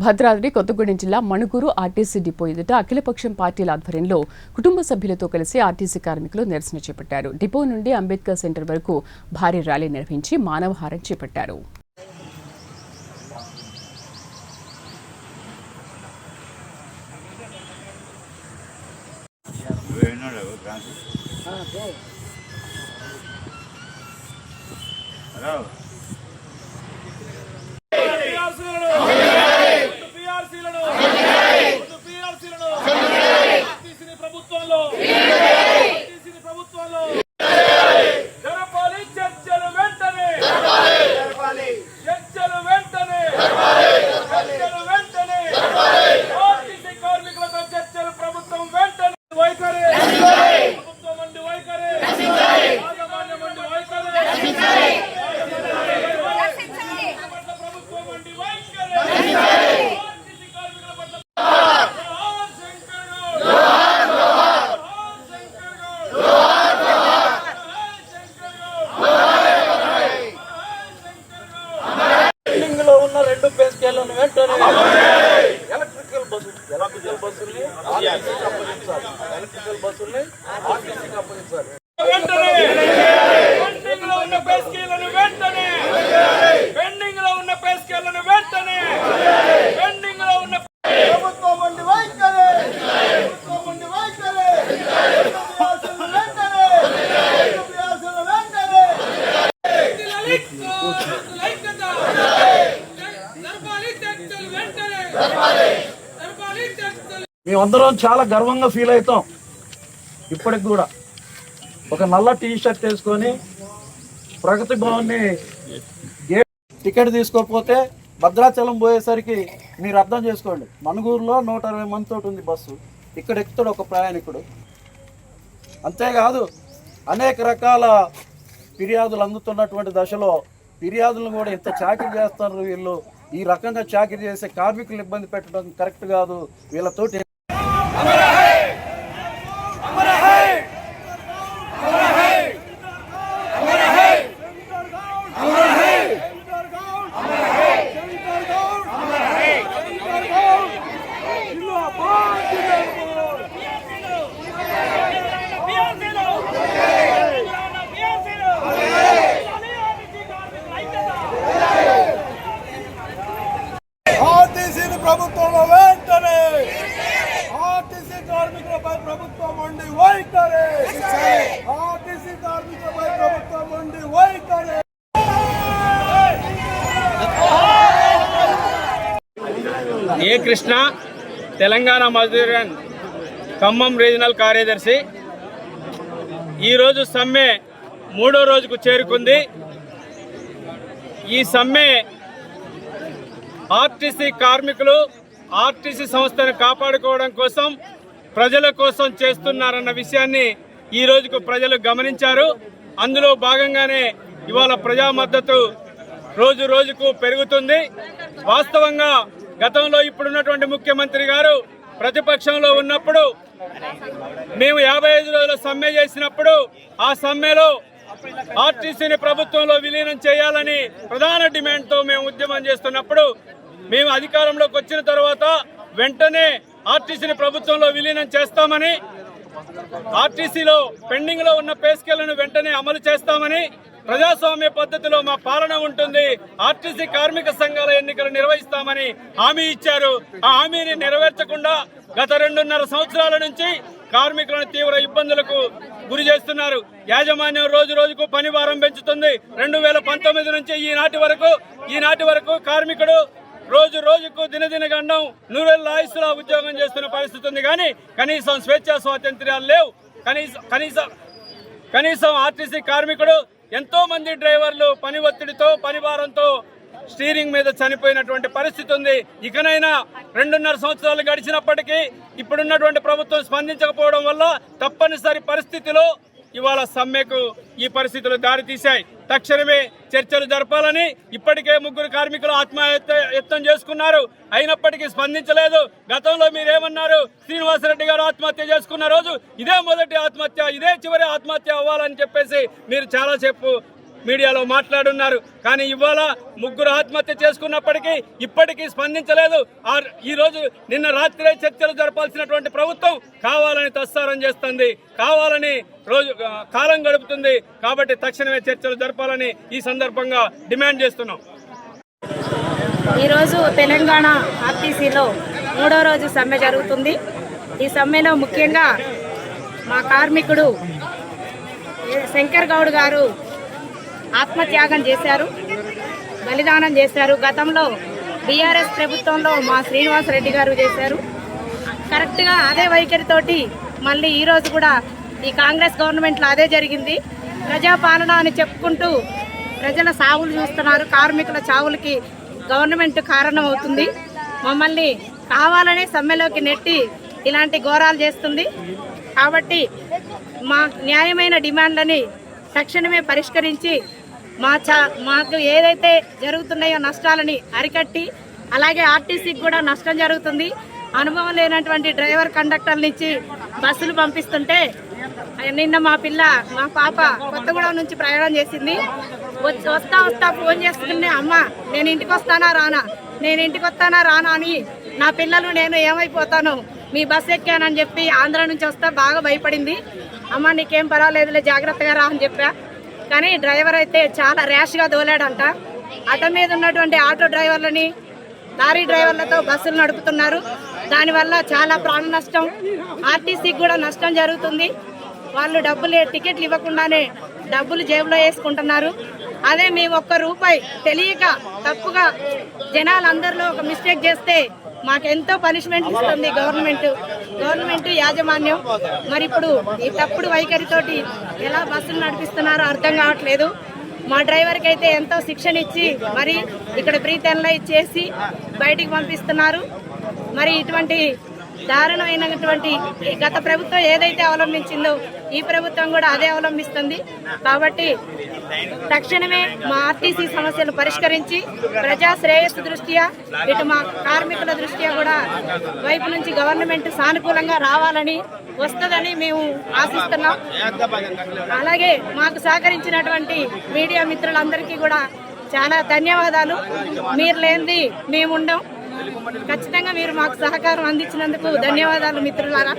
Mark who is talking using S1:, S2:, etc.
S1: భద్రాద్రి కొత్తగూడెం జిల్లా Manuguru RTC depot ఎదుట అఖిలపక్షం పార్టీల ఆధ్వర్యంలో కుటుంబ సభ్యులతో కలిసి ఆర్టీసీ కార్మికులు నిరసన చేపట్టారు. డిపో నుండి అంబేద్కర్ సెంటర్ వరకు భారీ ర్యాలీ నిర్వహించి మానవహారం చేపట్టారు.
S2: ఎలక్ట్రికల్ బస్సుల్ని ఆర్టీసీకి అప్పగించాలి. మేమందరం చాలా గర్వంగా ఫీల్ అవుతాం. ఇప్పటికి కూడా ఒక నల్ల టీ షర్ట్ వేసుకొని ప్రగతి భవన్ని టికెట్ తీసుకోకపోతే భద్రాచలం పోయేసరికి మీరు అర్థం చేసుకోండి, మణుగూరులో 120 మంది తోటి ఉంది బస్సు, ఇక్కడ ఎక్కుతాడు ఒక ప్రయాణికుడు. అంతేకాదు అనేక రకాల ఫిర్యాదులు అందుతున్నటువంటి దశలో ఫిర్యాదులను కూడా ఇంత చాకరీ చేస్తారు వీళ్ళు. ఈ రకంగా చాకరీ చేసే కార్మికులు ఇబ్బంది పెట్టడం కరెక్ట్ కాదు. వీళ్ళతోటి ప్రభుత్వంలో వెంటనే ఆర్టీసీ కార్మికులపై ప్రభుత్వం ఉండి వైఖరి, ఆర్టీసీ కార్మికులపై ప్రభుత్వం ఉండి వైఖరి.
S3: ఏ కృష్ణ, తెలంగాణ మజ్దూర్ యూనియన్ ఖమ్మం రీజనల్ కార్యదర్శి. ఈరోజు సమ్మె 3వ రోజుకు చేరుకుంది. ఈ సమ్మె ఆర్టీసీ కార్మికులు ఆర్టీసీ సంస్థను కాపాడుకోవడం కోసం, ప్రజల కోసం చేస్తున్నారన్న విషయాన్ని ఈ రోజుకు ప్రజలు గమనించారు. అందులో భాగంగానే ఇవాళ ప్రజా మద్దతు రోజు రోజుకు పెరుగుతుంది. వాస్తవంగా గతంలో ఇప్పుడున్నటువంటి ముఖ్యమంత్రి గారు ప్రతిపక్షంలో ఉన్నప్పుడు మేము 55 రోజుల సమ్మె చేసినప్పుడు ఆ సమ్మెలో ఆర్టీసీని ప్రభుత్వంలో విలీనం చేయాలని ప్రధాన డిమాండ్తో మేము ఉద్యమం చేస్తున్నప్పుడు, మేము అధికారంలోకి వచ్చిన తర్వాత వెంటనే ఆర్టీసీని ప్రభుత్వంలో విలీనం చేస్తామని, ఆర్టీసీలో పెండింగ్ లో ఉన్న పే స్కేళ్లను వెంటనే అమలు చేస్తామని, ప్రజాస్వామ్య పద్ధతిలో మా పాలన ఉంటుంది, ఆర్టీసీ కార్మిక సంఘాల ఎన్నికలు నిర్వహిస్తామని హామీ ఇచ్చారు. ఆ హామీని నెరవేర్చకుండా గత 2.5 సంవత్సరాల నుంచి కార్మికులను తీవ్ర ఇబ్బందులకు గురి చేస్తున్నారు. యాజమాన్యం రోజు రోజుకు పని భారం పెంచుతుంది. 2019 నుంచి ఈనాటి వరకు కార్మికుడు రోజు రోజుకు దినదిన గండం 100 ఆయుస్సులా ఉద్యోగం చేస్తున్న పరిస్థితి ఉంది. కానీ కనీసం స్వేచ్ఛా స్వాతంత్ర్యాలు లేవు. కనీసం ఆర్టీసీ కార్మికుడు, ఎంతో మంది డ్రైవర్లు పని ఒత్తిడితో, పని భారంతో స్టీరింగ్ మీద చనిపోయినటువంటి పరిస్థితి ఉంది. ఇకనైనా 2.5 సంవత్సరాలు గడిచినప్పటికీ ఇప్పుడున్నటువంటి ప్రభుత్వం స్పందించకపోవడం వల్ల తప్పనిసరి పరిస్థితిలో ఇవాళ సమ్మెకు ఈ పరిస్థితులు దారితీశాయి. తక్షణమే చర్చలు జరపాలని ఇప్పటికే 3 కార్మికులు ఆత్మహత్యం చేసుకున్నారు. అయినప్పటికీ స్పందించలేదు. గతంలో మీరేమన్నారు? శ్రీనివాసరెడ్డి గారు ఆత్మహత్య చేసుకున్న రోజు ఇదే మొదటి ఆత్మహత్య, ఇదే చివరి ఆత్మహత్య అవ్వాలని చెప్పేసి మీరు చాలాసేపు మీడియాలో మాట్లాడున్నారు. కానీ ఇవాళ ముగ్గురు ఆత్మహత్య చేసుకున్నప్పటికీ ఇప్పటికీ స్పందించలేదు. ఈ రోజు నిన్న రాత్రే చర్చలు జరపాల్సినటువంటి ప్రభుత్వం కావాలని తస్సారం చేస్తుంది, కావాలని కాలం గడుపుతుంది. కాబట్టి తక్షణమే చర్చలు జరపాలని ఈ సందర్భంగా డిమాండ్ చేస్తున్నాం.
S4: ఈరోజు తెలంగాణ ఆర్టీసీలో 3వ రోజు సమ్మె జరుగుతుంది. ఈ సమ్మెలో ముఖ్యంగా మా కార్మికుడు శంకర్ గౌడ్ గారు ఆత్మత్యాగం చేశారు, బలిదానం చేశారు. గతంలో బీఆర్ఎస్ ప్రభుత్వంలో మా శ్రీనివాసరెడ్డి గారు చేశారు. కరెక్ట్గా అదే వైఖరితోటి మళ్ళీ ఈరోజు కూడా ఈ కాంగ్రెస్ గవర్నమెంట్లో అదే జరిగింది. ప్రజాపాలన అని చెప్పుకుంటూ ప్రజల సావులు చూస్తున్నారు. కార్మికుల చావులకి గవర్నమెంట్ కారణం అవుతుంది. మమ్మల్ని కావాలనే సమ్మెలోకి నెట్టి ఇలాంటి ఘోరాలు చేస్తుంది. కాబట్టి మా న్యాయమైన డిమాండ్లని తక్షణమే పరిష్కరించి మాకు ఏదైతే జరుగుతున్నాయో నష్టాలని అరికట్టి, అలాగే ఆర్టీసీకి కూడా నష్టం జరుగుతుంది. అనుభవం లేనటువంటి డ్రైవర్ కండక్టర్ల నుంచి బస్సులు పంపిస్తుంటే నిన్న మా పాప కొత్తగూడెం నుంచి ప్రయాణం చేసింది. వస్తా ఫోన్ చేస్తుంటే అమ్మ నేను ఇంటికి వస్తానా రానా అని నా పిల్లలు నేను ఏమైపోతాను మీ బస్సు ఎక్కానని చెప్పి ఆంధ్ర నుంచి వస్తా బాగా భయపడింది. అమ్మ నీకేం పర్వాలేదులే జాగ్రత్తగా రా అని చెప్పా. కానీ డ్రైవర్ అయితే చాలా ర్యాష్గా దోలాడంట. ఆటో మీద ఉన్నటువంటి ఆటో డ్రైవర్లని లారీ డ్రైవర్లతో బస్సులు నడుపుతున్నారు. దానివల్ల చాలా ప్రాణ నష్టం, ఆర్టీసీకి కూడా నష్టం జరుగుతుంది. వాళ్ళు టికెట్లు ఇవ్వకుండానే డబ్బులు జేబులో వేసుకుంటున్నారు. అదే మేము ₹1 తెలియక తప్పుగా జనాలందరిలో ఒక మిస్టేక్ చేస్తే మాకెంతో పనిష్మెంట్ ఇస్తుంది గవర్నమెంట్ యాజమాన్యం. మరి ఇప్పుడు ఈ తప్పుడు వైఖరితోటి ఎలా బస్సులు నడిపిస్తున్నారో అర్థం కావట్లేదు. మా డ్రైవర్కి అయితే ఎంతో శిక్షణ ఇచ్చి మరి ఇక్కడ బ్రీత్ అనలైజ్ చేసి బయటికి పంపిస్తున్నారు. మరి ఇటువంటి దారుణమైనటువంటి గత ప్రభుత్వం ఏదైతే అవలంబించిందో ఈ ప్రభుత్వం కూడా అదే అవలంబిస్తుంది. కాబట్టి తక్షణమే మా ఆర్టీసీ సమస్యలు పరిష్కరించి ప్రజా శ్రేయస్సు దృష్ట్యా ఇటు మా కార్మికుల దృష్ట్యా కూడా వైపు నుంచి గవర్నమెంట్ సానుకూలంగా రావాలని వస్తుందని మేము ఆశిస్తున్నాం. అలాగే మాకు సహకరించినటువంటి మీడియా మిత్రులందరికీ కూడా చాలా ధన్యవాదాలు. మీరు లేనిది మేము ఉండం. ఖచ్చితంగా మీరు మాకు సహకారం అందించినందుకు ధన్యవాదాలు మిత్రులారా.